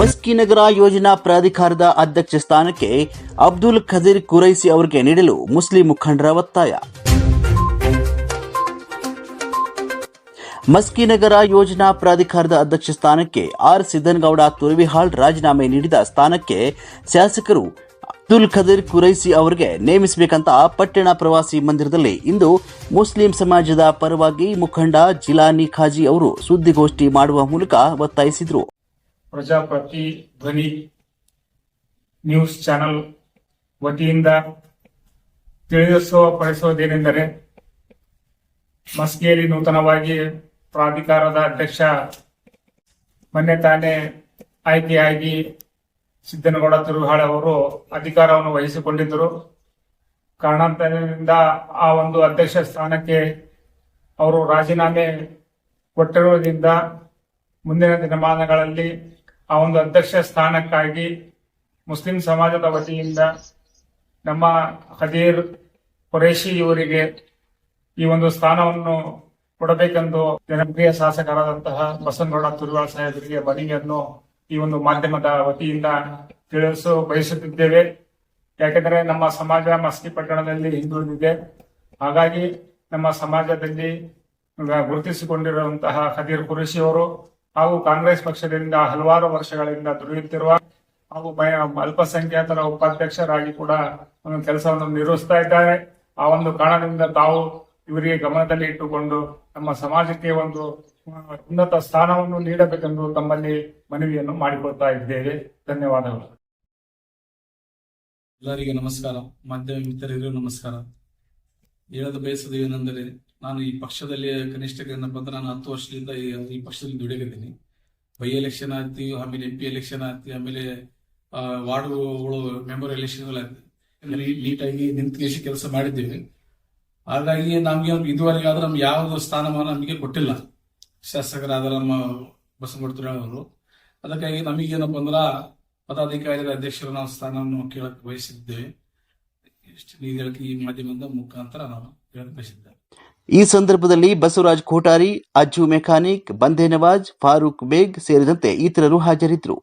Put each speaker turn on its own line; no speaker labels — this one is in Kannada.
ಮಸ್ಕಿನಗರ ಯೋಜನಾ ಪ್ರಾಧಿಕಾರದ ಅಧ್ಯಕ್ಷ ಸ್ಥಾನಕ್ಕೆ ಅಬ್ದುಲ್ ಖದೀರ್ ಕುರೈಸಿ ಅವರಿಗೆ ನೀಡಲು ಮುಸ್ಲಿಂ ಮುಖಂಡರ ಒತ್ತಾಯ. ಮಸ್ಕಿನಗರ ಯೋಜನಾ ಪ್ರಾಧಿಕಾರದ ಅಧ್ಯಕ್ಷ ಸ್ಥಾನಕ್ಕೆ ಆರ್ ಸಿದ್ದನಗೌಡ ತುರವಿಹಾಳ್ ರಾಜೀನಾಮೆ ನೀಡಿದ ಸ್ಥಾನಕ್ಕೆ ಶಾಸಕರು ಅಬ್ದುಲ್ ಖದೀರ್ ಕುರೈಸಿ ಅವರಿಗೆ ನೇಮಿಸಬೇಕಂತ ಪಟ್ಟಣ ಪ್ರವಾಸಿ ಮಂದಿರದಲ್ಲಿ ಇಂದು ಮುಸ್ಲಿಂ ಸಮಾಜದ ಪರವಾಗಿ ಮುಖಂಡ ಜಿಲಾನಿ ಖಾಜಿ ಅವರು ಸುದ್ದಿಗೋಷ್ಠಿ ಮಾಡುವ ಮೂಲಕ ಒತ್ತಾಯಿಸಿದರು.
ಪ್ರಜಾಪತಿ ಧ್ವನಿ ನ್ಯೂಸ್ ಚಾನೆಲ್ ವತಿಯಿಂದ ತಿಳಿಸುವುದೇನೆಂದರೆ, ಮಸ್ಕಿಯಲ್ಲಿ ನೂತನವಾಗಿ ಪ್ರಾಧಿಕಾರದ ಅಧ್ಯಕ್ಷ ಮೊನ್ನೆ ತಾನೇ ಆಯ್ಕೆಯಾಗಿ ಸಿದ್ದನಗೌಡ ತುರವಿಹಾಳ್ ಅವರು ಅಧಿಕಾರವನ್ನು ವಹಿಸಿಕೊಂಡಿದ್ದರು. ಕಾರಣಾಂತರದಿಂದ ಆ ಒಂದು ಅಧ್ಯಕ್ಷ ಸ್ಥಾನಕ್ಕೆ ಅವರು ರಾಜೀನಾಮೆ ಕೊಟ್ಟಿರುವುದರಿಂದ ಮುಂದಿನ ದಿನಮಾನಗಳಲ್ಲಿ ಆ ಒಂದು ಅಧ್ಯಕ್ಷ ಸ್ಥಾನಕ್ಕಾಗಿ ಮುಸ್ಲಿಂ ಸಮಾಜದ ವತಿಯಿಂದ ನಮ್ಮ ಖದೀರ್ ಕುರೈಶಿ ಇವರಿಗೆ ಈ ಒಂದು ಸ್ಥಾನವನ್ನು ಕೊಡಬೇಕೆಂದು ಜನಪ್ರಿಯ ಶಾಸಕರಾದಂತಹ ಬಸನಗೌಡ ತುರವಿಹಾಳ್ ಸಾಹೇಬರಿಗೆ ಮನವಿಯನ್ನು ಈ ಒಂದು ಮಾಧ್ಯಮದ ವತಿಯಿಂದ ಬಯಸುತ್ತಿದ್ದೇವೆ. ಯಾಕೆಂದರೆ ನಮ್ಮ ಸಮಾಜ ಮಸ್ಕಿ ಪಟ್ಟಣದಲ್ಲಿ ಹಿಂದುಳಿದಿದೆ. ಹಾಗಾಗಿ ನಮ್ಮ ಸಮಾಜದಲ್ಲಿ ಗುರುತಿಸಿಕೊಂಡಿರುವಂತಹ ಖದೀರ್ ಕುರೈಶಿ ಅವರು ಹಾಗೂ ಕಾಂಗ್ರೆಸ್ ಪಕ್ಷದಿಂದ ಹಲವಾರು ವರ್ಷಗಳಿಂದ ದುಡಿಯುತ್ತಿರುವ ಹಾಗೂ ಅಲ್ಪಸಂಖ್ಯಾತರ ಉಪಾಧ್ಯಕ್ಷರಾಗಿ ಕೂಡ ಒಂದು ಕೆಲಸವನ್ನು ನಿರ್ವಹಿಸ್ತಾ ಇದ್ದಾರೆ. ಆ ಒಂದು ಕಾರಣದಿಂದ ತಾವು ಇವರಿಗೆ ಗಮನದಲ್ಲಿ ಇಟ್ಟುಕೊಂಡು ನಮ್ಮ ಸಮಾಜಕ್ಕೆ ಒಂದು ಉನ್ನತ ಸ್ಥಾನವನ್ನು ನೀಡಬೇಕೆಂದು ತಮ್ಮಲ್ಲಿ ಮನವಿಯನ್ನು ಮಾಡಿಕೊಳ್ತಾ ಇದ್ದೇವೆ. ಧನ್ಯವಾದಗಳು.
ಎಲ್ಲರಿಗೂ ನಮಸ್ಕಾರ. ಮಾಧ್ಯಮ ಮಿತ್ರರಿಗೂ ನಮಸ್ಕಾರ. ಹೇಳದ ಬಯಸೋದು ಏನೆಂದರೆ, ನಾನು ಈ ಪಕ್ಷದಲ್ಲಿ ಕನಿಷ್ಠ ಏನಪ್ಪ ಅಂದ್ರೆ ನಾನು 10 ವರ್ಷದಿಂದ ಈ ಪಕ್ಷದಲ್ಲಿ ದುಡಿದಿದ್ದೀನಿ. ಬೈ ಎಲೆಕ್ಷನ್ ಆಗ್ತೀವಿ, ಆಮೇಲೆ MP ಎಲೆಕ್ಷನ್ ಆಗ್ತೀವಿ, ಆಮೇಲೆ ವಾರ್ಡ್ಗಳು ಮೆಂಬರ್ ಎಲೆಕ್ಷನ್ಗಳಾಗ್ತೀವಿ. ನೀಟಾಗಿ ನಿಂತು ಕೆಲಸ ಮಾಡಿದ್ದೀವಿ. ಹಾಗಾಗಿ ನಮ್ಗೆ ಇದುವರೆಗೆ ಆದ್ರೆ ನಮ್ಗೆ ಯಾವ ಸ್ಥಾನಮಾನ ನಮಗೆ ಕೊಟ್ಟಿಲ್ಲ ಶಾಸಕರಾದ ನಮ್ಮ ಬಸನಗೌಡ ತುರವಿಹಾಳ್ ಅವರು. ಅದಕ್ಕಾಗಿ ನಮಗೇನಪ್ಪ ಅಂದ್ರ ಪದಾಧಿಕಾರಿಗಳ ಅಧ್ಯಕ್ಷರು ನಾವು ಸ್ಥಾನವನ್ನು ಕೇಳಕ್ಕೆ ಬಯಸಿದ್ದೇವೆ. ಈ ಮಾಧ್ಯಮದ ಮುಖಾಂತರ ನಾವು ಕೇಳಕ್ಕೆ ಬಯಸಿದ್ದೇವೆ.
ಈ ಸಂದರ್ಭದಲ್ಲಿ ಬಸವರಾಜ್ ಕೋಟಾರಿ, ಅಜ್ಜು ಮೆಕ್ಯಾನಿಕ್, ಬಂದೇ ನವಾಜ್, ಫಾರೂಕ್ ಬೇಗ್ ಸೇರಿದಂತೆ ಇತರರು ಹಾಜರಿದ್ದರು.